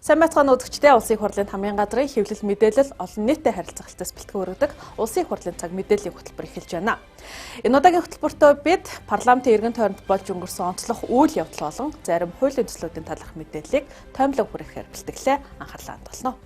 Сайн байцгаана үзэгчдээ, улсын их хурлын хамгийн газрын хэвлэл мэдээлэл олон нийтэд харилцагчдаас бэлтгэн өргөдөг улсын их хурлын цаг мэдээллийн хөтөлбөр эхэлж байна. Энэ удаагийн хөтөлбөртөө бид парламентын эргэн тойронд болж өнгөрсөн онцлог үйл явдал болон зарим хуулийн төслүүдийн талаарх мэдээллийг таймлог бүрээр бэлтгэлээ анхаарлаа хандуулна.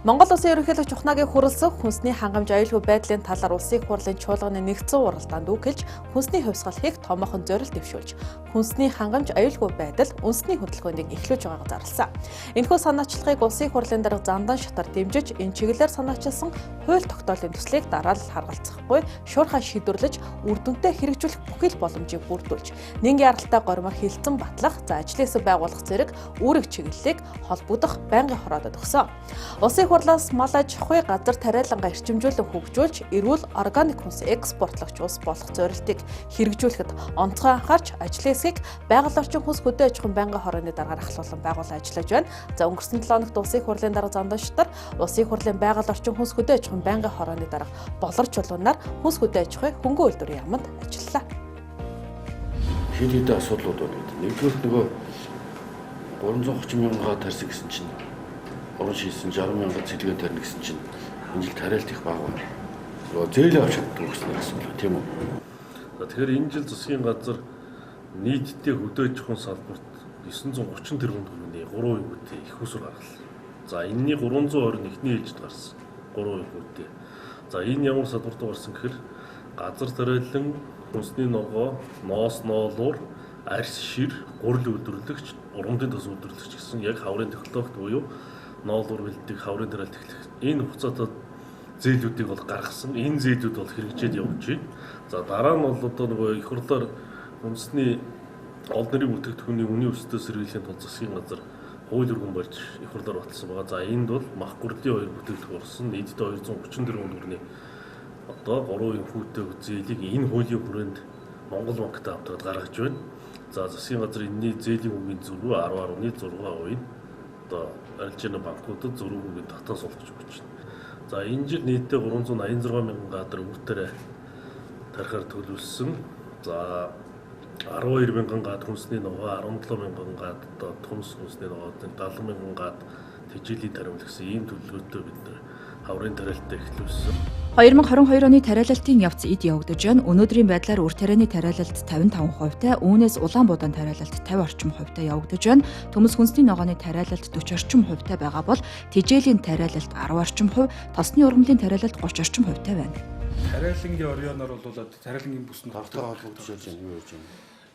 Монгол Улсын ерөнхийлөгч Чухнагийн хүрэлцэх хүнсний хангамж аюулгүй байдлын талаар улсын их хурлын чуулганы нэгдсэн уралдаанд үгэлж хүнсний хувьсгал хийх томоохон зорилт дэвшүүлж хүнсний хангамж аюулгүй байдал үндэсний хөдөлгөөнийг эхлүүлж байгааг зарласан. Энэхүү санаачлагыг улсын их хурлын дарга Зандан шатар дэмжиж энэ чиглэлээр санаачилсан хууль тогтоолын төслийг дараа л харгалзахгүй шуурхай шийдвэрлэж үр дүнтэй хэрэгжүүлэх бүхэл боломжийг бүрдүүлж нийгмийн яралтай гормоор хилцэн батлах, ажлын хэсэг байгуулах зэрэг үүрэг чиглэлийг холбогдох байнгын хороодод өгсөн. Улсын их хурлаас мал аж ахуй газар тариалангаа эрчимжүүлэн хөгжүүлж эрүүл органик хүнс экспортлогч улс болох зорилтыг хэрэгжүүлэхэд онцгой анхаарч ажлын хэсгийг байгаль орчин хүнс хөдөө аж ахуйн байнгын хорооны дараагаар ахлуулан байгуулан ажиллаж байна. За өнгөрсөн 7 хоногт улсын их хурлын дарга Зандан шатар улсын их хурлын байгаль орчин хүнс хөдөө аж ахуйн байнгын хорооны дарга болор чулуунаар хүнс хөдөө аж ахуй хөнгөн үйлдвэрийн яамд ажиллалаа. Хэд хэдэн асуудлууд байна. Нэгдүгээр нөгөө 330 мянга тарьсан гэсэн чинь орон шийдсэн 60 мянга цэлгээ тарьна гэсэн чинь энэ жил тариалт их бага байна. Нөгөө зээл авч чаддаг гэсэн асуудал тийм үү? Тэгэхээр энэ жил засгийн газар нийтдээ хөдөөж хүн салбарт 930 тэрбум төгрөгийн 3% хүүтэй их усур гаргалаа. За энэний 320 нь эхний ээлжид гарсан 3% хүүтэй. За энэ ямар салбарт гарсан гэхээр газар тариалан, хүнсний ногоо, ноос ноолуур, арьс шир, гурил үйлдвэрлэгч, урамдын тос үйлдвэрлэгч гэсэн яг хаврын технологид буюу ноолуур бэлдэх, хаврын тариалт эхлэх энэ хугацаатад зээлүүдийг бол гаргасан. Энэ зээлүүд бол хэрэгжээд явж байна. За дараа нь бол одоо нөгөө их хурлаар үндэсний олон нэрийн бүтээгдэхүүний үнийн өсөлтөд сэргийлэхийн тулд засгийн газар хууль өргөн барьж их хурлаар баталсан байгаа. За энд бол мах гурдын 2 бүтээгдэхүүн орсон. Нийтдээ 234 төгрөгийн одоо 3% хүүтэй зээлийг энэ хуулийн хүрээнд Монгол банктай хамтраад гаргаж байна. За засгийн газар энэний зээлийн хөвгийн зөрүү 10.6% одоо арилжааны банкудад зөрүү хөвгийн татаа суулгаж өгч байна. За энэ жил нийтдээ 386 мянган гадар өвтөрөө тарихаар төлөвлөсөн. За 12 мянган гад хүнсний ногоо, 17 мянган гад одоо төмс хүнсний ногоо, 70 мянган гад тэжээлийн тариалт гэсэн ийм төлөвлөгөөтэй бид хаврын тариалтаа эхлүүлсэн. 2022 оны тариалалтын явц эд явагдаж байна. Өнөөдрийн байдлаар үр тарианы тариалалт 55%-тай, үүнээс улаан буудаан тариалалт 50 орчим хувьтай явагдаж байна. Төмс хүнсний ногооны тариалалт 40 орчим хувьтай байгаа бол тэжээлийн тариалалт 10 орчим хувь, тосны ургамлын тариалалт 30 орчим хувьтай байна. Тариалангийн орионоор бол тариалангийн бүсэнд тавтай холбогдож яаж юу яаж байна?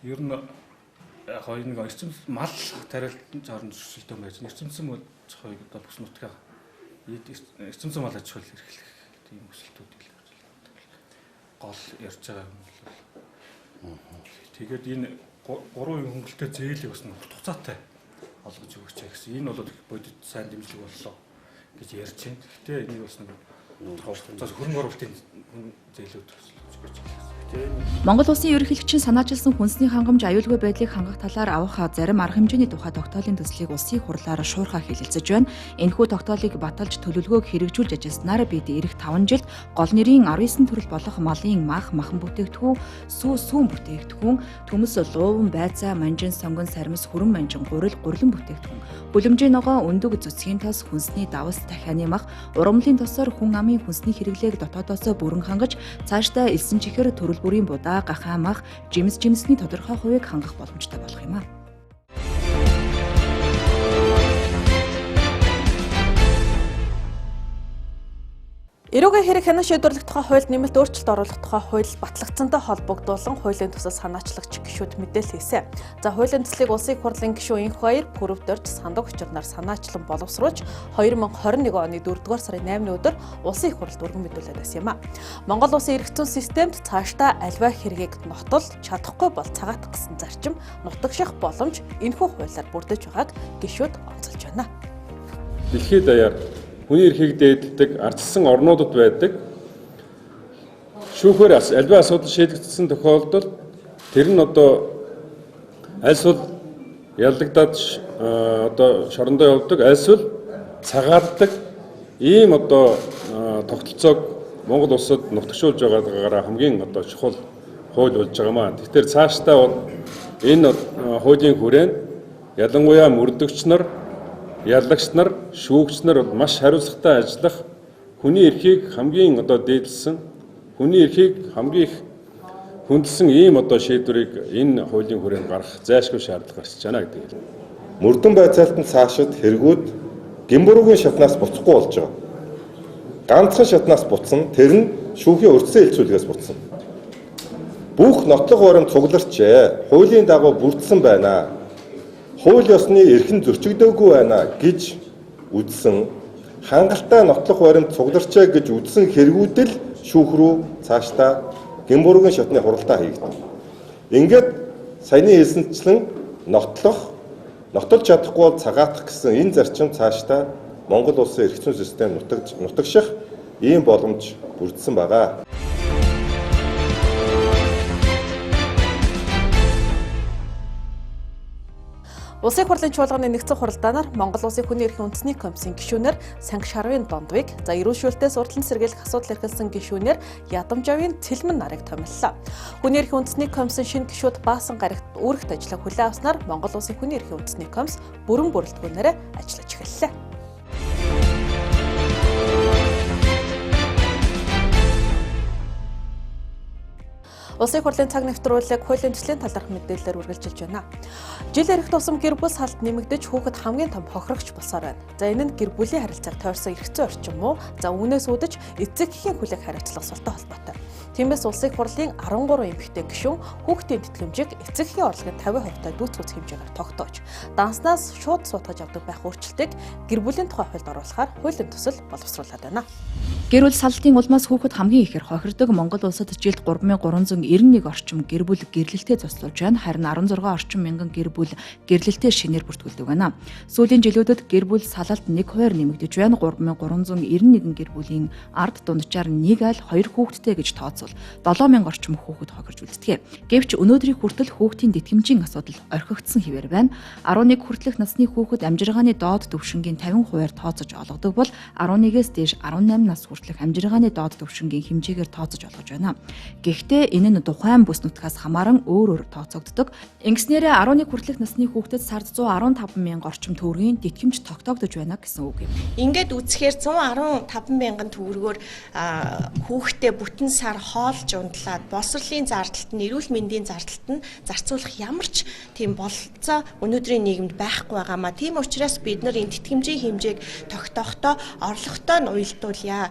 Ер нь яг нэг эрчим мал тариалтын хооронд зөрчилдөөн байж байна. Эрчимсэн бол цохойг одоо бүс нутгаа эрчимсэн мал аж ахуй эрхлэх тийм өсөлтүүд гол ярьж байгаа юм бол тэгээд энэ 3% хөнгөлтэй зээлийг бас урт хугацаатай олгож өгч байгаа гэсэн. Энэ бол бодит сайн дэмжлэг боллоо гэж ярьж байна. Гэхдээ энийг бас нэг хугацаас хөрөнгө оруулалтын зээлүүд өсөлж өгч байгаа. Монгол Улсын ерөнхийлөгчийн санаачилсан хүнсний хангамж аюулгүй байдлыг хангах талаар авах зарим арга хэмжээний тухай тогтоолын төслийг улсын их хурлаар шуурхай хэлэлцэж байна. Энэхүү тогтоолыг баталж төлөвлөгөөг хэрэгжүүлж ажилласнаар бид эх 5 жилд гол нэрийн 19 төрөл болох малын мах, махан бүтээгдэхүүн, сүүн бүтээгдэхүүн, төмс лууван, байцаа, манжин, сонгон, сармис, хүрэн манжин, гурил, гурлан бүтээгдэхүүн, бүлэмжийн ногоо, өндөг, цэцгийн тос, хүнсний давс, дахианы мах, урамлын тосоор хүн амын хүнсний хэрэглээг дотоодоос бүрэн хангаж цаашдаа элсэн чихэр төрөл бүрийн будаа, гахаа мах, жимсний тодорхой хувийг хангах боломжтой болох юм а. Эрүүгийн хэрэг хянан шийдвэрлэх тухай хуульд нэмэлт өөрчлөлт оруулах тухай хууль батлагдсантай холбогдуулан хуулийн төсөл санаачлагч гишүүд мэдээлэл хийсэн. За хуулийн төслийг улсын их хурлын гишүүн инх баяр пүрэвдэрж сандаг учирнаар санаачлан боловсруулж 2021 оны 4-р сарын 8-ны өдөр улсын их хурлд өргөн мэдүүлээд байсан юм а. Монгол улсын эрх зүйн системд цаашдаа альва хэргийг нотол чадахгүй бол цагаатах гэсэн зарчим нутагших боломж энэхүү хуулиар бүрдэж байгааг гишүүд онцолж байна. Дэлхийд даяар хүний эрхийг дээддэг ардчилсан орнуудад байдаг шүүхээр альва асуудал шийдэгдсэн тохиолдолд тэр нь одоо альсвал яллагдаад одоо шорондоо явдаг, альсвал цагаатдаг ийм одоо тогтолцоог Монгол улсад нутагшуулж байгаагаараа хамгийн одоо чухал хууль болж байгаамаа. Тэгэхээр цаашдаа энэ хуулийн хүрээнд ялангуяа мөрдөгч нар, яллагч нар, шүүгч нар маш хариуцлагатай ажиллах, хүний эрхийг хамгийн дээдлсэн, хүний эрхийг хамгийн их хүндэлсэн ийм шийдвэрийг энэ хуулийн хүрээнд гаргах зайлшгүй шаардлага гарч байна гэдэг юм. Мөрдөн байцаалтанд цаашид хэрэгүүд гэмбүрүүгийн шатнаас буцахгүй болж байгаа. Ганцхан шатнаас буцсан, тэр нь шүүхийн урьдчилан хэлцүүлгээс буцсан. Бүх нотлох баримт цугларчээ, хуулийн дагуу бүрдсэн байна. Хууль ёсны эрхэм зөрчигдөөгүй байна гэж үзсэн, хангалттай нотлох баримт цугларчээ гэж үзсэн хэрэгүүд л шүүх рүү цаашдаа гэмбүрүүгийн шатны хуралдаа хийгдэнэ. Ингээд саяны хэлсэнчлэн нотолж чадахгүй бол цагаатах гэсэн энэ зарчим цаашдаа Монгол улсын эрх зүйн систем нутагших ийм боломж бүрдсэн байгаа. Улсын хурлын чуулганы нэгдсэн хуралдаанаар Монгол Улсын хүний эрхийн үндэсний комиссийн гишүүнээр Санги Шарвын Дондвыг, за эрүүлшүүлтээс урьдчилан сэргийлэх асуудал эрхэлсэн гишүүнээр Ядамжавын Цэлмэн нарыг томиллоо. Хүний эрхийн үндэсний комиссийн шинэ гишүүд Баасан гарагт үүрэгт ажиллах хүлээн авснаар Монгол Улсын хүний эрхийн үндэсний комисс бүрэн бүрэлдэхүүнээр ажиллаж эхэллээ. Улсын хурлын цаг навтруулыг хуулийн төслийн талаарх мэдээлэлээр үргэлжилж байна. Жил ирэх тусам гэр бүл салт нэмэгдэж хүүхэд хамгийн том хохирогч болсоор байна. За энэ нь гэр бүлийн харилцааг тойрсон эрх зүйн орчин муу? За үүнээс үүдэж эцэг эхийн хүлээх хариуцлага султай холбоотой. Тиймээс улсын хурлын 13 эмэгтэй гишүүн хүүхдийн тэтгэмжийг эцэг эхийн орлогын 50% дүүцгүүц хэмжээгээр тогтоож, данснаас шууд суудгаж авдаг байх өөрчлөлтийг гэр бүлийн тухай хуульд оруулахаар хуулийн төсөл боловсруулад байна. Гэр бүл салтын улмаас хүүхэд хамгийн ихээр хохирдог Монгол улсад жилд 3391 орчим гэр бүл гэрлэлтэд цуслуулж байна. Харин 16 орчим мянган гэр бүл гэрлэлтэд шинээр бүртгүүлдэг байна. Сүүлийн жилүүдэд гэр бүл салалт 1% нэмэгдэж байна. 3391 гэр бүлийн ард дунджаар 1 айл 2 хүүхэдтэй гэж тооцвол 7000 орчим хүүхэд хохирж үлддэг. Гэвч өнөөдрийн хүртэл хүүхдийн тэтгэмжийн асуудал орхигдсон хэвээр байна. 11 хүртэлх насны хүүхэд амжиргааны доод түвшингийн 50% тооцож олгодог бол 11-ээс дээш 18 нас хүртэлх амжиргааны доод түвшингийн хэмжээгээр тооцож олгож байна. Гэхдээ энэ нь тухайн бүс нутгаас хамааран өөр тооцогддог. Ингэснээрээ 11 хүртэлх насны хүүхдэд сард 115,000 орчим төгрөгийн тэтгэмж тогтоогдож байна гэсэн үг юм. Ингээд үзэхээр 115,000 төгрөгөөр хүүхдээ бүтэн сар хоолж унтлаад боловсролын зардалт нь, эрүүл мэндийн зардалт нь зарцуулах ямар ч тийм бололцоо өнөөдрийн нийгэмд байхгүй байгаамаа. Тийм учраас бид нар энэ тэтгэмжийн хэмжээг тогтоохдоо орлоготой нь уялдуулъя.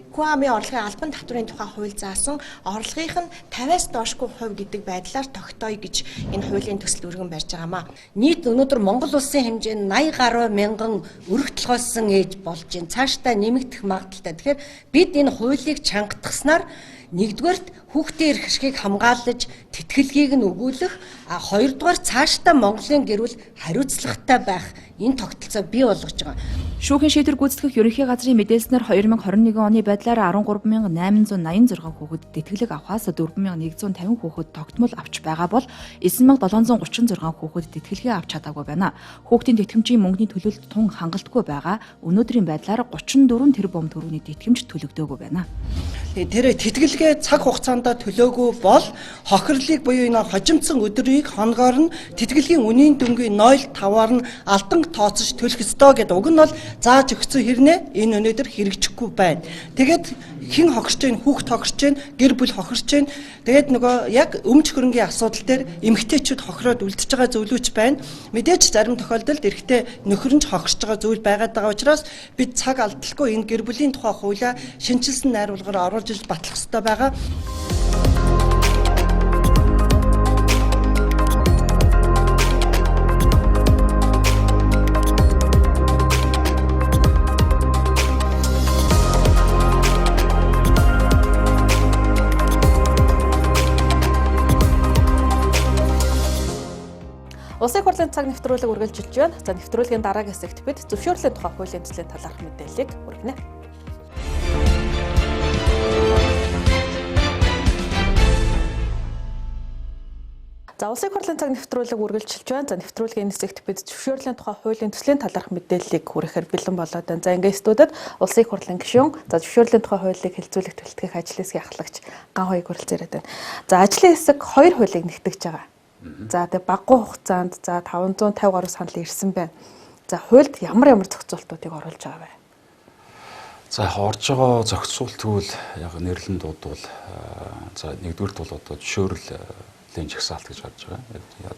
Куамын орлогын албан татврын тухай хууль заасан орлогынх нь 50-аас доошгүй хувь гэдэг байдлаар тогтооё гэж энэ хуулийн төсөл өргөн барьж байгаамаа. Нийт өнөөдөр Монгол улсын хэмжээнд 80 гаруй мянган өргө толгойсон ээж болж байна. Цаашдаа нэмэгдэх магадaltaй. Тэгэхээр бид энэ хуулийг чангатгаснаар нэгдүгээрт хүүхдийн эрх ашгийг хамгаалж тэтгэлгийг нь өгүүлэх, хоёрдугаар цаашдаа Монголын гэр бүл хариуцлагатай байх энэ тогтолцоо бий болгож байгаа. Шүүхийн шийдвэр гүйцэтгэх ерөнхий газрын мэдээлснээр 2021 оны байдлаар 13,886 хүүхэд тэтгэлэг авахаас 4,150 хүүхэд тогтмол авч байгаа бол 9,736 хүүхэд тэтгэлгээ авч чадаагүй байна. Хүүхдийн тэтгэмжийн мөнгөний төлөлд тун хангалтгүй байгаа. Өнөөдрийн байдлаар 34 тэрбум төгрөгийн тэтгэмж төлөгдөөгүй байна. Тэр тэтгэлгээ цаг хугацаанд төлөөгүй бол хохирлыг буюу энэ хожимдсон өдрийг хоногоор нь тэтгэлгийн үнийн дүнгийн 0.5-аар нь алдан тооцож төлөх ёстой гэдэг уг нь бол зааж өгсөн хэрнээ энэ өнөөдөр хэрэгжихгүй байна. Тэгээд хэн хохирч जैन, хүүхд хохирч जैन, гэр бүл хохирч जैन. Тэгээд нөгөө яг өмч хөрөнгийн асуудал дээр эмэгтэйчүүд хохироод үлдчихэж байгаа зөвлөж байна. Мэдээж зарим тохиолдолд эрэгтэй нөхөр нь хохирч байгаа зүйл байгаад байгаа учраас бид цаг алдалгүй энэ гэр бүлийн тухай хуулиа шинжилсэн найруулгаар оруулж иж батлах ёстой байгаа. Улсын хурлын цаг нэвтрүүлэг үргэлжилж байна. За нэвтрүүлгийн дараагийн хэсэгт бид зөвшөөрлийн тухай хуулийн төслийн талаарх мэдээллийг хүргэнэ. За улсын хурлын цаг нэвтрүүлэг үргэлжилж байна. За нэвтрүүлгийн энэ хэсэгт бид зөвшөөрлийн тухай хуулийн төслийн талаарх мэдээллийг хүрэхээр бэлэн болоод байна. За ингээд студид улсын хурлын гишүүн, за зөвшөөрлийн тухай хуулийг хэлцүүлэх төлөвлөх ажлын хэсгийн ахлагч Ган хоёрыг хүрэлцэн ирээд байна. За ажлын хэсэг 2 хуулийг нэгтгэж байгаа. За тэгээ багагүй хугацаанд за 550 гаруй санал ирсэн байна. За хуульд ямар зохицуултуудыг оруулж байгаа вэ? За орж байгаа зохицуулт тэгвэл яг нэрлэн дуудвал за нэгдүгürt бол одоо зөвшөөрлийн жагсаалт гэж гарч байгаа.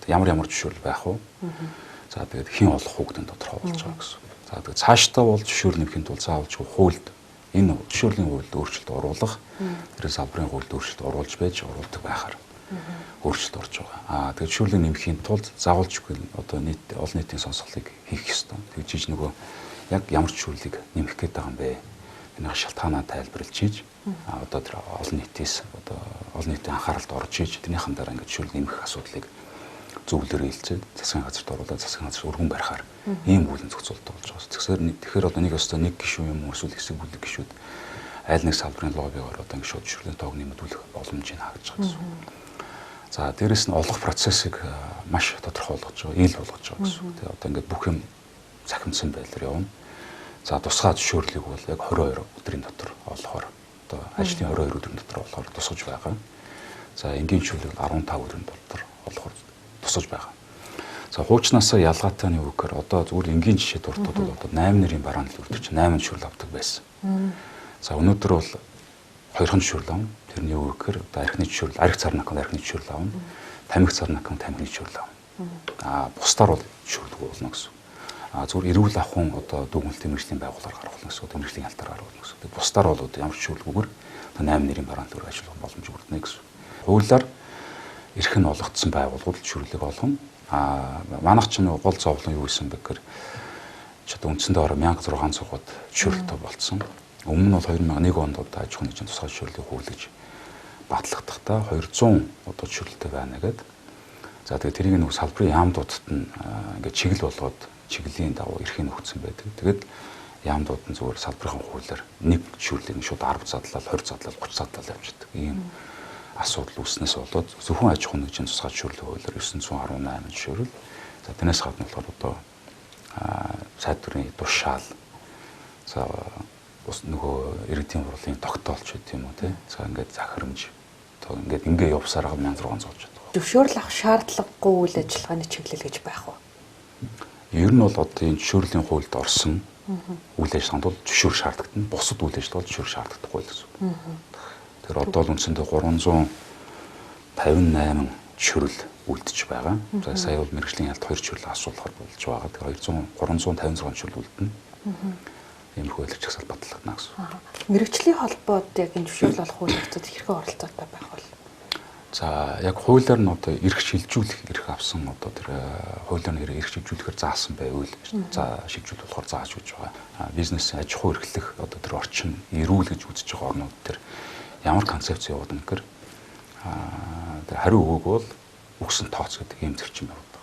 Ямар зөвшөөрөл байх вэ? За тэгээд хэн олох хүүхдийн тодорхой болж байгаа гэсэн. За тэгээд цаашдаа бол зөвшөөрөл нэмэхэд бол заавалжгүй хуульд энэ зөвшөөрлийн хуульд өөрчлөлт оруулах, тэрээс салбарын хуульд өөрчлөлт оруулж байж оруулдаг байхаар өөрчлөлт орж байгаа. Тэгээд зөвшөөрлийн нэмэхийн тулд заавалжгүй одоо олон нийтийн сонсголыг хийх ёстой. Тэгж нөгөө яг ямар зөвшөөрлийг нэмэх гээд байгаа юм бэ? Энэ шалтгаанаа тайлбарлаж хийж одоо тэр олон нийтийн анхааралд орж иж тэрнийхэн дараа ингээд зөвшөөрөл нэмэх асуудлыг зөвлөрөө хэлцээд засгийн газарт оруулаад засгийн газар өргөн барихаар ийм бүлэн зохицуулт болж байгаа. Тэгэхээр одоо нэг өстө нэг гишүүн юм эсвэл хэсэг бүлэг гишүүд аль нэг салбарын лоббигаар одоо ингээд шууд зөвшөөрлийн тоог нэмэгдүүлэх боломжийг хаагж байгаа гэсэн. За дээрэс нь олох процессыг маш тодорхой болгож байгаа, ил болгож байгаа гэсэн. Тэгээ одоо ингээд бүх юм цахимдсан байдлаар явна. За тусгай зөвшөөрлийг бол яг 22 өдрийн дотор олохоор одоо ажлын 22 өдрийн дотор олохоор тусгаж байгаа. За энгийн зөвшөөрлийг 15 өдрийн дотор олохоор тусгаж байгаа. За хуучнаасаа ялгаатай нь юу гэхээр одоо зүгээр энгийн жишээ дуртууд бол одоо 8 нэрийн барааны төлөвлөлт чинь 8 зөвшөөрөл авдаг байсан. За өнөөдөр бол 2 зөвшөөрөл авна. Тэрний юу гэхээр одоо архины зөвшөөрөл, арх цар након архины зөвшөөрөл авна. Тамхи цар након тамхины зөвшөөрөл авна. Бусдаар бол зөвшөөрлөг болно гэсэн. Зүгээр эрүүл ахуйн одоо дүгнэлтийн мэргэжлийн байгууллагаар гаргуулна гэсэн. Мэргэжлийн алтаар гаргуулна гэсэн. Тэгээд бусдаар бол одоо ямар зөвшөөрлөгөөр 8 нэрийн барааны төлөв ажиллах боломж бүрдэнэ гэсэн. Хуулиар эрх нь олгогдсон байгууллагууд зөвшөөрлийг олгоно. Манайх ч нэг гол зовлон юу гэсэн бэ гэхээр ч одоо үндсэндээ ороо 1600 год зөвшөөрлөлтөй болцсон. Өмнө нь бол 2001 онд одоо аж ахуйн нэгжийн тусгай зөвшөөрлийг хуулиж батлагдахтаа 200 одоо зөвшөөрлөлтөй байна гэдэг. За тэгээд тэрийг нэг салбарын яамдуудад нь ингээд чиглэл болгоод чиглэлийн дагуу эрхийг өгсөн байдаг. Тэгээд яамдууд нь зүгээр салбарын хуулиар нэг зөвшөөрлийг шууд 10 задлал, 20 задлал, 30 задлал явуулдаг. Ийм асуудал үүснээс болоод зөвхөн аж ахуйн нэгжийн тусгай зөвшөөрлөг хуулиар 918 зөвшөөрөл. За тэрнээс гадна болохоор одоо сайд төрийн тушаал. За бас нөгөө иргэдийн хурлын тогтоолч гэдэг юм уу те. За ингээд захирамж. Одоо ингээд явсараа 1600 болж байна. Зөвшөөрөл авах шаардлагагүй үйл ажиллагааны чиглэл гэж байх уу? Ер нь бол одоо энэ зөвшөөрлийн хуульд орсон үйл ажиллагаанд бол зөвшөөр шаардлагатай. Бусад үйл ажиллагаанд зөвшөөр шаардлагатай гэсэн. Тэгэхээр одоо л үндсэндээ 358 зөвшөөрөл үлдэж байгаа. За сая бол мэргэжлийн ялд 2 зөвшөөрөл асуулахаар болж байгаа. Тэгэхээр 356 зөвшөөрөл үлдэнэ. Иймэрхүү хэлж чагсаал батлагдана гэсэн. Мэргэжлийн холбоод яг энэ зөвшөөрөл олох үйл явцад хэрхэн оролцоотой байх вэ? За яг хуулиар нь одоо эрх шилжүүлэх эрх авсан одоо тэр хуулиар нь эрх шилжүүлэхээр заасан байвал за шилжүүл болохоор зааж өгч байгаа. Бизнесийн аж ахуй эрхлэх одоо тэр орчин эрүүл гэж үзэж байгаа орнууд тэр ямар концепц явуулна гэхээр тэр хариу өгөөг бол өгсөн тооц гэдэг ийм зөрчил явуулдаг.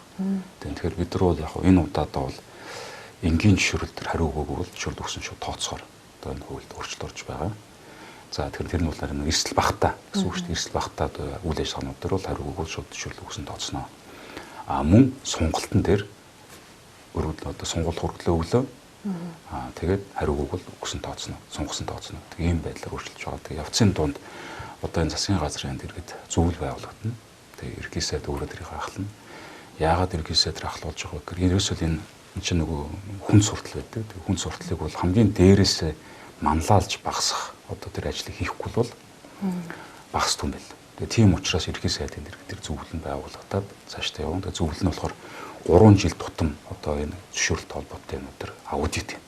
Тэгэхээр бид нар бол яг энэ удаадаа бол энгийн зөвшөөрөл тэр хариу өгөөг бол зөвшөөрөл өгсөн шүү тооцохоор одоо энэ хуульд өөрчлөлт орж байгаа. За тэр нь бол эрсдэл багтаа гэсэн үг шүү дээ. Эрсдэл багтаа үйл ажиллагаанууд дээр бол хариу өгөөг шууд зөвшөөрөл өгсөн тооцноо. Мөн сунгалтан дээр өргөдлөө одоо сунгуулах хүргэлээ өглөө. Тэгээд хариу өгөөг бол өгсөн тооцноо, сунгасан тооцноо. Ийм байдлаар өөрчилж байгаа. Тэгээд явцын дунд одоо энэ засгийн газрын дэргэд зөвлөл байгуулагдана. Тэгээд ерхий сайд өөрөө тэрийг ахлана. Яагаад ерхий сайд ахлуулж байгаа вэ гэхээр ерөөсөө энэ чинь нөгөө хүн суртал байдаг. Тэгээд хүн сурталыг бол хамгийн дээрээс манлайлж багасгах одоо тэр ажлыг хийхгүй бол багасдаг юм байна. Тэгээ тийм учраас ерхий сайдын дэргэд тэр зөвлөл байгуулагдаад цаашдаа явна. Тэгээ зөвлөл нь болохоор 3 жил тутам одоо энэ зөвшөөрөлт холбоотой юм өдр аудит юм.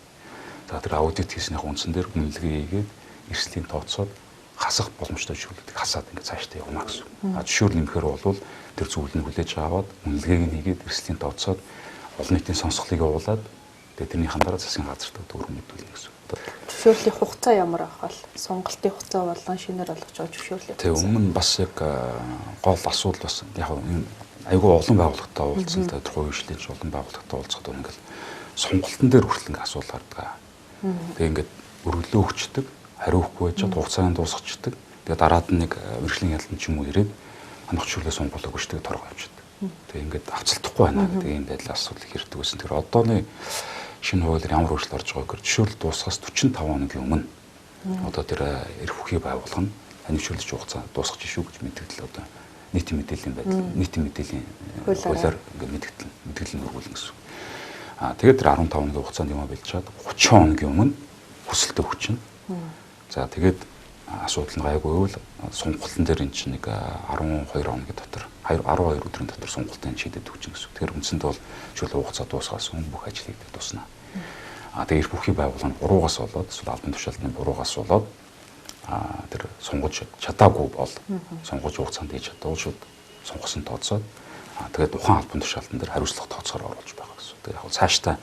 За тэр аудит хийснийх үндсэн дээр үнэлгээ хийгээд эрсдлийн тооцоод хасах боломжтой зөвлөлтийг хасаад ингээд цаашдаа явна гэсэн. Зөвшөөрөл нэмэхээр бол тэр зөвлөл нь хүлээж аваад үнэлгээг нь хийгээд эрсдлийн тооцоод олон нийтийн сонсголыг явуулаад тэгээ тэрнийхэн дараа засгийн газарт дөрөв мэдүүлнэ гэсэн. Зөвшөөрлийн хугацаа ямар байх вэ? Сонголтын хугацаа болон шинээр олгож байгаа зөвшөөрлийг. Тэгээ өмнө нь бас яг гол асуудал бас яг энэ айгүй олон байгууллагатай уулзсан л да тухайн үеийн олон байгууллагатай уулзахад ингээл сонголтын дээр хүртэл ингээ асуудал гардаг. Тэгээ ингээд өргөлөө өгчдөг, хариу өгөхгүй байж хугацааны дуусчихдаг. Тэгээ дараад нь нэг мэргэжлийн ялтан ч юм уу ирээд хандах зөвшөөрлөө сунгуулаагүй шүү дээ торгоо явчихдаг. Тэгээ ингээд авцалдахгүй байна гэдэг ийм байдлаар асуудал ирдэг байсан. Тэр одооны шинэ хуулиар ямар өөрчлөлт орж байгааг гэр зөвшөөрөл дуусахаас 45 хоногийн өмнө одоо тэр эрх бүхий байгуулах нь ханивчлж хугацаа дуусгаж шүү гэж мэдээлэл одоо нийтийн мэдээллийн байдал нийтийн мэдээллийн хуулиар ингээд мэдээлэл өргүүлнэ гэсэн. Тэгээд тэр 15 хоногийн хугацаанд юм бэлчаад 30 хоногийн өмнө хүсэлтээ өгч чинь. За тэгээд асуудал нь гайгүй бол сонгуультан дээр эн чинь нэг 12 хоногийн дотор 12 өдрийн дотор сонгуультын шийдэд өгч гэсэн. Тэгэхээр үндсэндээ бол зөвлөлт хугацаа дуусгаас өмнө бүх ажлыг дуусна. Тэгээд эрх бүхий байгууллага 3-аас болоод эсвэл албан тушаалтны 3-аас болоод тэр сонгож чадаагүй бол сонгож хугацаанд хийж чадвал шууд сонгосон тооцоод тэгээд ухаан албан тушаалтан дээр хариуцлага тооцохоор оруулж байгаа гэсэн. Тэгээд яг цаашдаа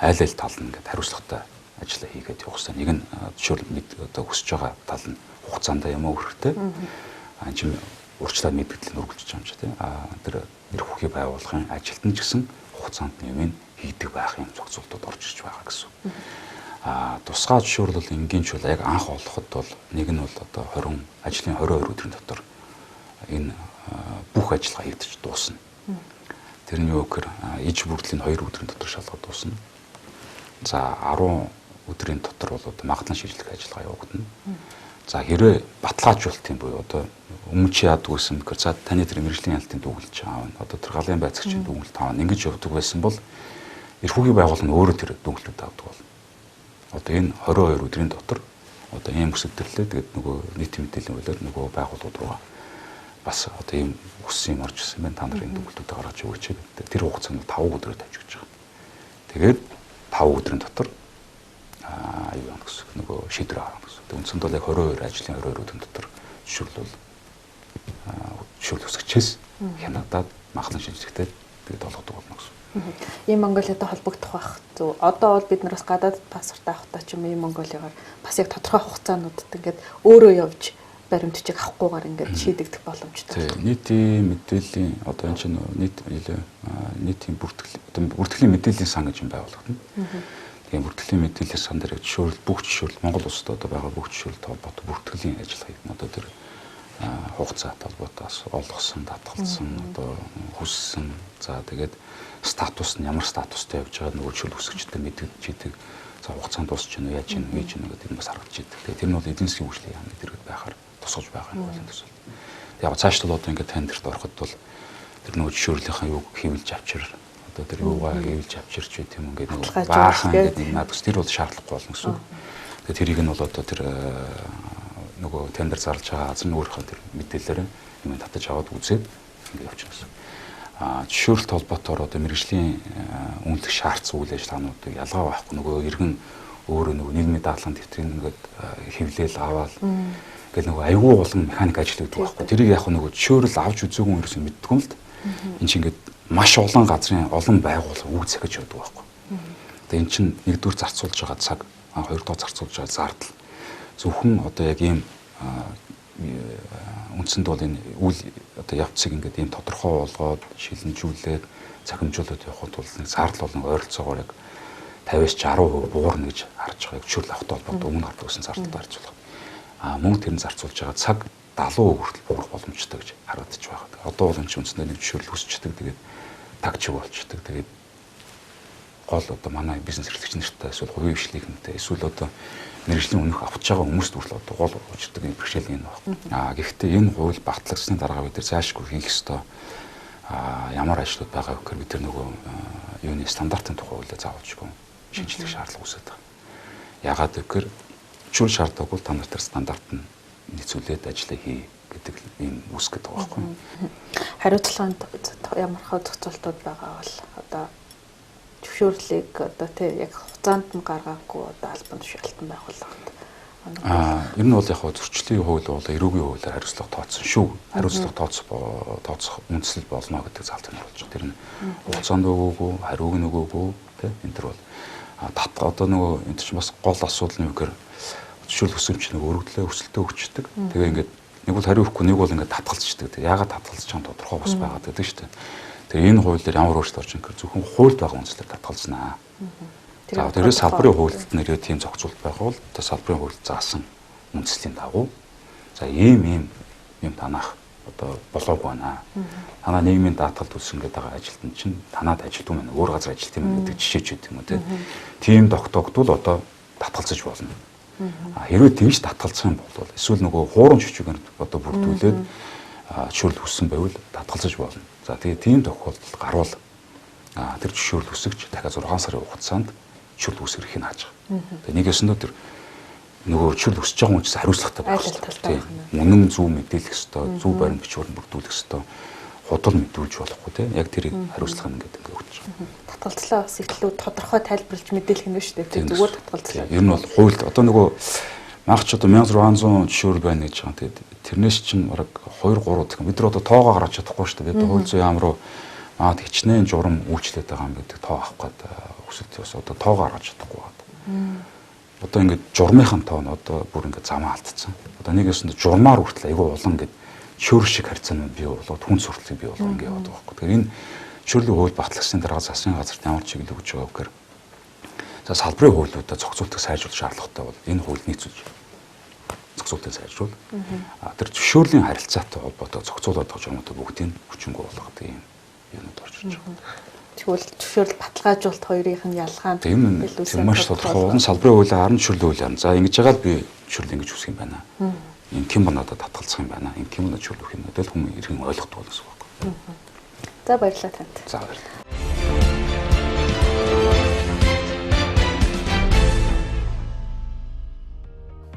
айл ал тал нь ингээд хариуцлагатай ажиллаа хийгээд явах хэрэгтэй. Нэг нь зөвшөөрөл одоо хүсэж байгаа тал нь хугацаанд юм уу хэрэгтэй. Энэ чинь урьдчилан мэдээлэл нь өргөлж байгаа юм чи тийм. Тэр эрх бүхий байгууллагын ажилтан ч гэсэн хугацаанд нэмэн хийдэг байх юм зохицуултууд орж ирж байгаа гэсэн. Тусгай зөвшөөрөл бол энгийнч бол яг анх олоход бол нэг нь бол одоо ажлын 22 өдрийн дотор энэ бүх ажиллагаа хийгдэж дуусна. Тэрний өгөхөр иж бүрдлийн 2 өдрийн дотор шалгаж дуусна. За 10 өдрийн дотор бол одоо магадлан шийдлэх ажиллагаа явагдана. За хэрэг баталгаажуулт юм буюу одоо өмнө чи яадаг байсан гэхээр за таны тэр мэргэжлийн ялтын дүгнэлт аав. Одоо тэр галын байцаагчийн дүгнэлт аав. Ингэж явдаг байсан бол эрх бүхий байгууллага нь өөрөө тэр дүгнэлтүүд авдаг бол. Одоо энэ 22 өдрийн дотор одоо ийм өсөлтөрлөө тэгээд нөгөө нийтийн мэдээллийн хуулиар нөгөө байгууллагууд руугаа бас одоо ийм өссөн юм орж ирсэн байна. Та нарын дүгнэлтүүдээ гаргаж өгөөч гэдэг. Тэр хугацаанд 5 өдрөөр тавьж өгч байгаа. Тэгээд 5 өдрийн дотор юу яах гэсэн нөгөө шийдвэр гаргах гэсэн. Тэгээд үндсэнд бол яг 22 ажлын 22 өдрийн дотор зөвшөөрөл өсгчээс хянагдаад магадлан шинжилгээтэй тэгээд олгодог болно гэсэн. Ийм Монголитой холбогдох байх зү. Одоо бол бид нараас гадаад паспорт авахтаа ч юм ийм Монголигаар бас яг тодорхой хугацаануудад ингээд өөрөө явж баримтчиг авахгүйгээр ингээд шийдэгдэх боломжтой. Тийм. Нийтийн мэдээллийн одоо энэ чинь нийтийн бүртгэлийн мэдээллийн сан гэж юм байгуулагдана. Тийм бүртгэлийн мэдээллийн сан дээр бүх зөвшөөрөл Монгол улсад одоо байгаа бүх зөвшөөрлөлт холбоотой бүртгэлийн ажиллагааг нь одоо тэр хугацаа толботоос олгосон, татгалзсан, одоо хүссэн. За тэгээд статус нь ямар статустай явж байгаа нөгөө зөвшөөрөл өсгчтэй мэдэгдэж идэг. За хугацаанд дуусч гэнэ яаж гэнэ гэж нэг юм бас харагдаж идэг. Тэгээд тэр нь бол эдийн засгийн хөгжлийн яамны дэргэд байхаар тусгаж байгаа юм байна гэсэн. Яг цаашдаа одоо ингээд тендерт ороход бол тэр нөгөө зөвшөөрлийнхаа юуг хэвлж авчир одоо тэр юугаа хэвлж авчирч байт юм ингээд нөгөө баахан ингээд надад тэр бол шаардлагагүй болно гэсэн. Тэгээд тэрийг нь бол одоо тэр нөгөө тендер зарлж байгаа азар нөгөөрхөн тэр мэдээлэлээр юм татаж аваад үзээд ингээд явчихна гэсэн. Зөвшөөрөлт холбоотойгоор одоо мэргэжлийн үнэлэх шаардсан үйл ажиллагаануудыг ялгаа байхгүй нөгөө иргэн өөрөө нөгөө нийгмийн даатгалын дэвтрийг ингээд хэвлээл аваад ингээд нөгөө аюулгүй болон механик ажил гэдэг байхгүй. Тэрийг яг нөгөө зөвшөөрөл авч үзээгүй юм ерөөсөө мэддэг юм л да. Энд чинь ингээд маш олон газрын олон байгууллага үг захиж явдаг байхгүй. Тэгээ эн чинь нэгдүгээр зарцуулж байгаа цаг, хоёрдугаар зарцуулж байгаа зардал зөвхөн одоо яг ийм үндсэнд бол энэ үйл одоо явцыг ингээд ийм тодорхой болгоод шилэнжүүлээд цахимжуулаад явахд бол нэг зардал бол нэг ойролцоогоор яг 50-аас 60% буурна гэж харж байгаа. Зөвшөөрөл авахд бол өмнө гардаг гэсэн зардалтай харьцуулах. Мөн тэр нь зарцуулж байгаа цаг 70% хүртэл буурах боломжтой гэж харагдаж байгаа. Одоо бол энэ чинь үндсэндээ нэг зөвшөөрөл өсчдөг. Тэгээд тагчиг болчдөг. Тэгээд гол одоо манай бизнес эрхлэгч нартай эсвэл хувийн хвшлийнхэнтэй эсвэл одоо мэргэжлийн үнэх авч байгаа хүмүүст хүртэл одоо гол учирдаг юм бэрхшээл юм байна. Гэхдээ энэ хууль багтлагдсны дараа бид нар цаашгүй хийх ёстой ямар ажлууд байгаа вэ гэхээр бид нар нөгөө юуны стандартын тухай хуулиа заавалжгүй шинжлэх шаардлага үүсэж байгаа. Ягаад гэхээр чүл шаардлагагүй та нар тэр стандарт нь нийцүүлээд ажиллаа хий гэдэг юм үүсгэж байгаа байхгүй. Хариуцлаганд ямар хөө зохицуултууд байгаа бол одоо зөвшөөрлийг одоо тий яг хугацаанд нь гаргаагүй одоо албан тушаалтан байгууллагад. Энэ нь бол яг зөрчлийн хууль бол эрүүгийн хуулиар хариуцлага тооцсон шүү. Хариуцлага тооцох үндсэл болно гэдэг залтыг нь болж байгаа. Тэр нь хугацаанд өгөөгүй, хариуг нь өгөөгүй тий энэ төр бол одоо нөгөө энэ чинь бас гол асуудал нь юу гэхээр зөвшөөрөл өсөмч нэг өргөдлөө өсөлтөө өгчдөг. Тэгээ ингээд нэг бол хариу өгөхгүй нэг бол ингээд татгалзчихдаг. Яагаад татгалзж байгаа тодорхой бас байгаад гэдэг шүү дээ. Тэгээ энэ хууль дээр ямар өөрчлөлт орж ирэх зөвхөн хуульд байгаа үндслээр татгалзнаа. За тэрээс салбарын хуульд нэрээ тийм зохицуулт байгаа бол одоо салбарын хуульд заасан үндслийн дагуу за ийм юм танах одоо болоогүй байна. Танаа нийгмийн даатгалд үсэн гэдэг байгаа ажилтан чинь танаад ажилтгүй мэн өөр газар ажилт юм гэдэг жишээч гэдэг юм уу тийм тогтоогдвол одоо татгалзаж болно. Хэрвээ тэгж татгалзах юм бол эсвэл нөгөө хуурам шүчгээр одоо бүрдүүлээд зөвшөөрөл хүссэн байвал татгалзаж болно. За тэгээ тийм тохиолдолд гарвал тэр зөвшөөрөл хүсэгч дахиад 6 сарын хугацаанд зөвшөөрөл үүсгэх эрхийг хааж байгаа. Тэгээ нэг ёсондоо тэр нөгөө зөвшөөрөл хүсэж байгаа хүн ч хариуцлагатай байх хэрэгтэй. Үнэн зөв мэдээлэх ёстой, зөв баримт бичвэрээр бүрдүүлэх ёстой. Худал мэдүүлж болохгүй тийм яг тэрийг хариуцлага ингээд өгч байгаа. Татгалзлаа бас ихлүү тодорхой тайлбарлаж мэдээлэх нь шүү дээ. Зүгээр татгалзлаа. Ер нь бол хуульд одоо нөгөө мах ч одоо 1600 зөвшөөрөл байна гэж байгаа. Тэгээд тэрнээс чинь бараг 2 3 гэх бид нар одоо тоогоо гаргаж чадахгүй шүү дээ. Хууль зүйн яам руу хичнээн журам үйлчлээд байгаа юм гэдэг тоо авах гээд өсөлтөөс одоо тоогоо гаргаж чадахгүй байна. Одоо ингээд журмынхан тоо нь одоо бүр ингээд замаа алдсан. Одоо нэг ёсонд журмаар хүртэл айгүй улан ингээд шөөр шиг харьцаанууд бий болоод хүн сурталчилгааг бий болгоо ингээд яваад байгаа байхгүй. Тэгэхээр энэ шөөрлийн хууль батлагсны дараа засгийн газарт ямар чиглэл өгч байгаа гэхээр за салбарын хуулиудаа зохицуултыг сайжруулах шаардлагатай бол энэ хууль нийцүүлж зохицуултыг сайжруул. Тэр зөвшөөрлийн харилцаатай холбоотой зохицуулаад байгаа журмуудаа бүгдийг хүчингү болгох юм юмуд орж ирж байгаа. Тэгвэл зөвшөөрөл баталгаажуулалт хоёрын нь ялгаа нь илүү маш тодорхой болно. Салбарын хуулиар харна зөвшөөрлөө хуулиар. За ингэж яагаад би зөвшөөрөл ингэж үсэх юм байна. Ийм ким банадад татгалзах юм байна. Ийм ким банад зөвшөөрөх юм надад хүмүүс иргэн ойлгохгүй гэсэн үг байна. За баярлалаа танд. За баярлалаа.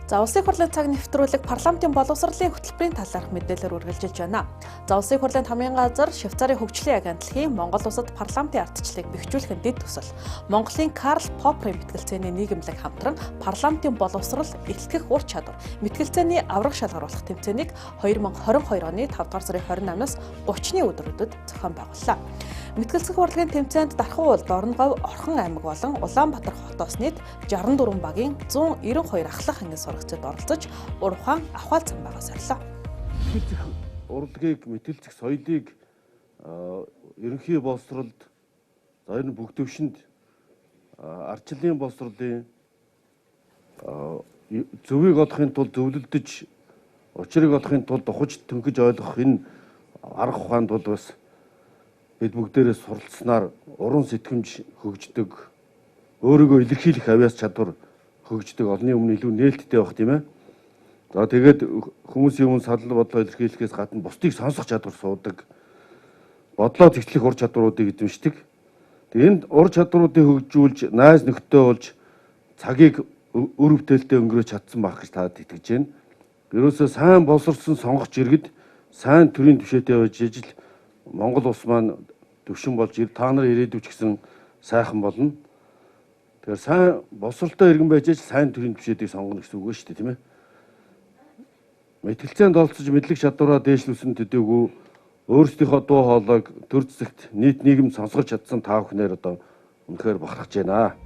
За улсын хурлын цаг нэвтрүүлэг парламентын боловсролын хөтөлбөрийн талаарх мэдээлэлээр үргэлжилж байна. За улсын хурлын хамгийн газар Швейцарын хөгжлийн агентлагийн Монгол улсад парламентын ардчлалыг бэхжүүлэх дэд төсөл Монголын Карл Попперийн мэтгэлцээний нийгэмлэг хамтран парламентын боловсрол илтгэх ур чадвар мэтгэлцээний аврах шалгаруулах тэмцээнийг 2022 оны 5 дугаар сарын 28-наас 30-ны өдрүүдэд зохион байгууллаа. Мэтгэлцэх урлагийн тэмцээнд дархан улд Орон-говь, Орхон аймаг болон Улаанбаатар хотоос нийт 64 багийн 192 ахлах ангийн сурагчид оролцож ур ухаан авахаалцсан байгаа сорилоо. Мэтгэлцэх урлагийг мэтгэлцэх соёлыг ерөнхий боловсролд за энэ бүх төвшөнд ардчлалын боловсролын зөвийг олохын тулд зөвлөлдөж учрыг олохын тулд ухаж төнхөж ойлгох энэ арга ухаанд бол бас бид бүгдээрээ суралцсанаар уран сэтгэмж хөгждөг, өөрийгөө илэрхийлэх авяас чадвар хөгждөг, олонний өмнө илүү нээлттэй байх тийм ээ. За тэгээд хүмүүсийн өмнө санал бодлоо илэрхийлэхээс гадна бусдыг сонсох чадвар суудаг, бодлоо зэгтлэх ур чадваруудыг эзэмшдэг. Тэгээд энэ ур чадваруудыг хөгжүүлж, найз нөхдөд болж цагийг өр бүтээлтэй өнгөрөөж чадсан байх гэж таад итгэж байна. Ерөөсөө сайн боловсролсон сонгогч иргэд сайн төрийн түвшинтэй байж ижил Монгол улс маань төвшин болж та нар ирээдүйч гэсэн сайхан болно. Тэгэхээр сайн боловсролтой иргэн байж сайн төрийн түвшинтэй сонгоно гэсэн үг шүү дээ, тийм ээ. Мэтгэлцээнд олцож мэдлэг чадвараа дээшлүүлсэн төдийгүй өөрсдийнхөө дуу хоолойг төр зэсэгт нийт нийгэм сонсгож чадсан та бүхнээр одоо үнэхээр бахархаж байна.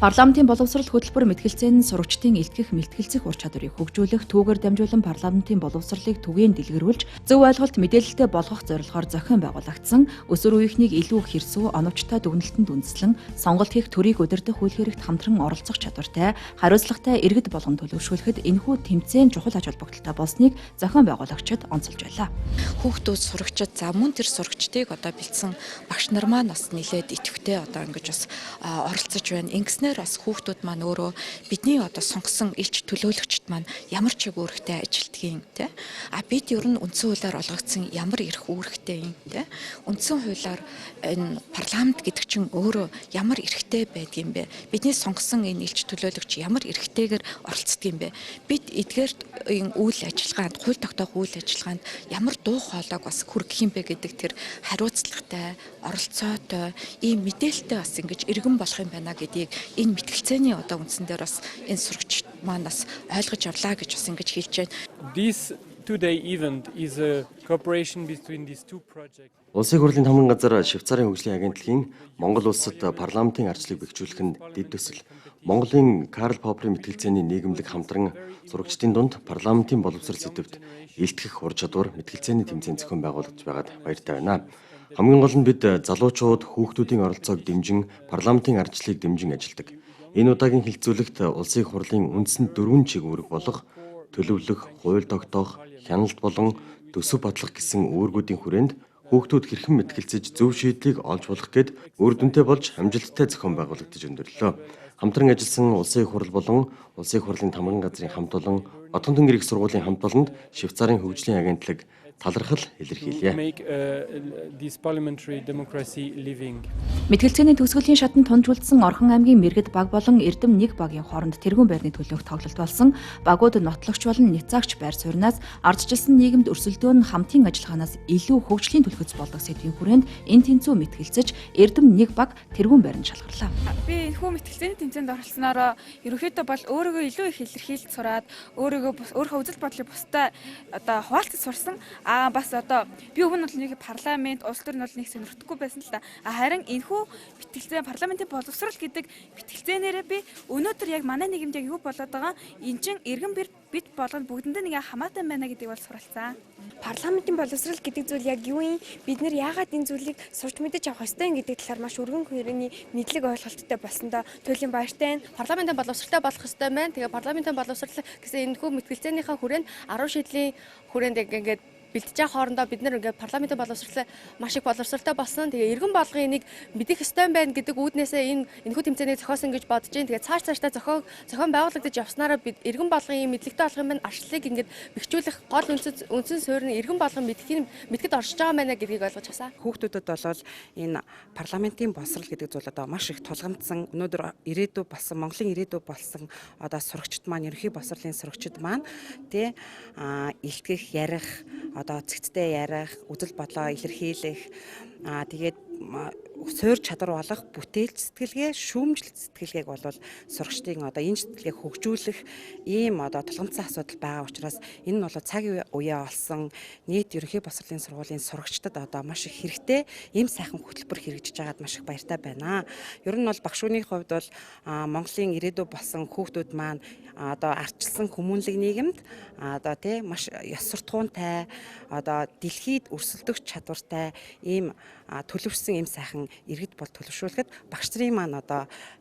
Парламентын боловсрол хөтөлбөр мэтгэлцээний сурагчдын илтгэх мэтгэлцэх ур чадварыг хөгжүүлэх түүгээр дамжуулан парламентын боловсролыг түгээн дэлгэрүүлж зөв ойлголт мэдээлэлтэй болгох зорилгоор зохион байгуулагдсан өсвөр үеийнхнийг илүү хэрсүү оновчтой дүгнэлтэнд үндэслэн сонголт хийх төрийг удирдах үйл хэрэгт хамтран оролцох чадвартай хариуцлагатай иргэд болгон төлөвшүүлэхэд энэхүү тэмцээн чухал ач холбогдолтой болсныг зохион байгуулагчид онцолж байлаа. Хүүхдүүд сурагчид за мөн тэр сурагчдыг одоо бэлдсэн багш нар маань бас нэлээд идэвхтэй одоо ингэж бас оролцож байна. Ингэснээр бас хүүхдүүд маань өөрөө бидний одоо сонгосон элч төлөөлөгчд маань ямар ч үүрэгтэй ажилтгийг тий. Бид ер нь үндсэн хуулиар олгогдсон ямар эрх үүрэгтэй юм тий. Үндсэн хуулиар энэ парламент гэдэг чинь өөрөө ямар эрхтэй байдгийм бэ? Бидний сонгосон энэ элч төлөөлөгч ямар эрхтэйгээр оролцдог юм бэ? Бид эдгээр үйл ажиллагаанд, хууль тогтоох үйл ажиллагаанд ямар дуу хоолойг бас хүргэх юм бэ гэдэг тэр хариуцлагатай, оролцоотой, ийм мэдээлэлтэй бас ингэж иргэн болох юм байна гэдгийг энэ мэтгэлцээний одоо үндсэн дээр бас энэ сурагч маань бас ойлгож авлаа гэж бас ингэж хэлж байна. This two-day event is a cooperation between these two projects. Улсын хурлын хамгийн газар Швейцарын хөгжлийн агентлагийн Монгол улсад парламентын ардчлалыг бэхжүүлэх нь дэд төсөл. Монголын Карл Попперийн мэтгэлцээний нийгэмлэг хамтран сурагчдын дунд парламентын боловсрол сэдвт илтгэх ур чадвар мэтгэлцээний тэмцээн зохион байгуулагдж байгаад баяртай байна. Хамгийн гол нь бид залуучууд хүүхдүүдийн оролцоог дэмжин парламентын ардчлалыг дэмжин ажилладаг. Энэ удаагийн хилцүүлэгт улсын хурлын үндсэн 4 чиг үүрэг болох төлөвлөх, хууль тогтоох, хяналт болон төсөв бодлого гэсэн үүргүүдийн хүрээнд хүүхдүүд хэрхэн мэтгэлцэж зөв шийдлийг олж болох гэд үр дүнтэй болж амжилттай зохион байгуулагдаж өндөрлөө. Хамтран ажилласан Улсын их хурл болон Улсын их хурлын тамган газрын хамт олон Одон төнгөр их сургуулийн хамт олонд Швейцарын хөгжлийн агентлаг талархал илэрхийлье. Мэтгэлцээний төгсгөлийн шатанд тунжуулсан Орхон аймгийн Мэргэд баг болон Эрдэм 1 багийн хооронд тэргуун байрны төлөөх тоглолт болсон. Багууд нотлогч болон няцаагч байр сууриас ардчилсан нийгэмд өрсөлдөөн нь хамтын ажиллагаанаас илүү хөгжлийн түлхэц болдог сэдвийн хүрээнд энэ тэнцүү мэтгэлцэж Эрдэм 1 баг тэргуун байранд шалгарлаа. Би энэхүү мэтгэлцээний тэмцээнд оролцсноор ерөнхийдөө бол өөрийгөө илүү их илэрхийлж сураад өөрийнхөө үзэл бодлыг бусдад хуваалцаж сурсан. Бас би өмнө бол нэг парламент, улс төр нь бол нэг сонирхдаггүй байсан л да. Харин энэхүү мэтгэлцээ парламентын боловсрол гэдэг мэтгэлцээнээрээ би өнөөдөр яг манай нийгэмд яг юу болоод байгаа энэ чин иргэн бит болгонд бүгдэндээ нэг хамаатай байна гэдгийг бол суралцсан. Парламентын боловсрол гэдэг зүйл яг юу юм? Бид нэр яагаад энэ зүйлийг сурч мэдэж авах ёстой юм гэдэг талаар маш өргөн хүрээний мэдлэг ойлголттой болсондоо туйлын баяртай байна. Парламентын боловсролтой болох ёстой байна. Тэгээ парламентын боловсрол гэсэн энэхүү мэтгэлцээнийхээ хүрээнд 10 шийдлийн хүрээнд ингээд бэлтэж байгаа хоорондоо бид нэр ингээд парламентын боловсрол маш их боловсролтой болсон. Тэгээ иргэн болгын нэг мэдих ёстой байна гэдэг үүднээсээ энэхүү тэмцээнийг зохиосон гэж бодож байна. Тэгээ цаашдаа зохион байгуулагдаж явснараа бид иргэн болгын мэдлэгтэй болох юм байна. Арчлыг ингээд бэхжүүлэх гол үндсэн суурь нь иргэн болгон мэдгэд оршиж байгаа байна гэдгийг ойлгож авсан. Хүүхдүүдэд бол энэ парламентын боловсрол гэдэг зүйл маш их тулгамдсан. Өнөөдөр ирээдүй болсон Монголын ирээдүй болсон сурагчид маань ерөнхий боловсролын сурагчид маань илтгэх, ярих, цэгцтэй ярих, үзэл бодлоо илэрхийлэх, тэгээд суурь чадвар болох бүтээлч сэтгэлгээ, шүүмжлэлт сэтгэлгээг бол сурагчдын энэ сэтгэлгээг хөгжүүлэх ийм тулгамдсан асуудал байгаа учраас энэ нь бол цаг үеэ олсон нийт ерөнхий боловсролын сургуулийн сурагчдад маш их хэрэгтэй ийм сайхан хөтөлбөр хэрэгжиж байгаад маш их баяртай байна. Ер нь бол багш үүний хувьд бол Монголын ирээдүй болсон хүүхдүүд маань ардчилсан хүмүүнлэг нийгэмд маш ёс суртахуунтай дэлхийд өрсөлдөх чадвартай ийм төлөвшсөн ийм сайхан иргэд бол төлөвшүүлэхэд багш нарын маань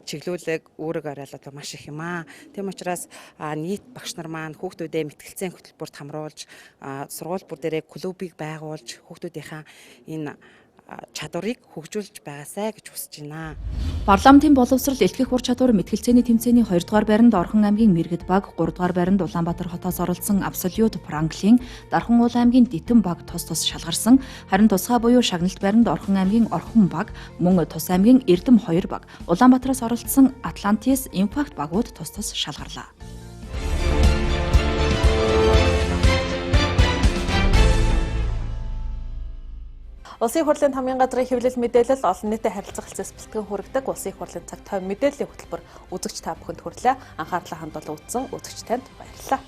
чиглүүлэг үүрэг оройлоо маш их юм аа. Тийм учраас нийт багш нар маань хүүхдүүдээ мэтгэлцээний хөтөлбөрт хамруулж сургууль бүр дээрээ клубыг байгуулж хүүхдүүдийнхаа энэ чадварыг хөгжүүлж байгаасай гэж хүсэж байна. Парламентын боловсрол элтгэх ур чадвар мэтгэлцээний тэмцээний 2 дугаар байранд Орхон аймгийн Мэргэд баг, 3 дугаар байранд Улаанбаатар хотоос оролцсон Абсолют Франклин, Дархан уул аймгийн Дитэн баг тус шалгарсан. Харин тусгай буюу шагналт байранд Орхон аймгийн Орхон баг, мөн тус аймгийн Эрдэм 2 баг, Улаанбаатараас оролцсон Атлантис, Импакт багууд тус шалгарлаа. Улсын их хурлын тамгын газрын хэвлэл мэдээлэл олон нийтэд харилцах хэлцээс бэлтгэн хүргэдэг Улсын их хурлын цаг тойм мэдээллийн хөтөлбөр үзэгч та бүхэнд хүрэлээ. Анхаарлаа хандуулан үзсэн үзэгч танд баярлалаа.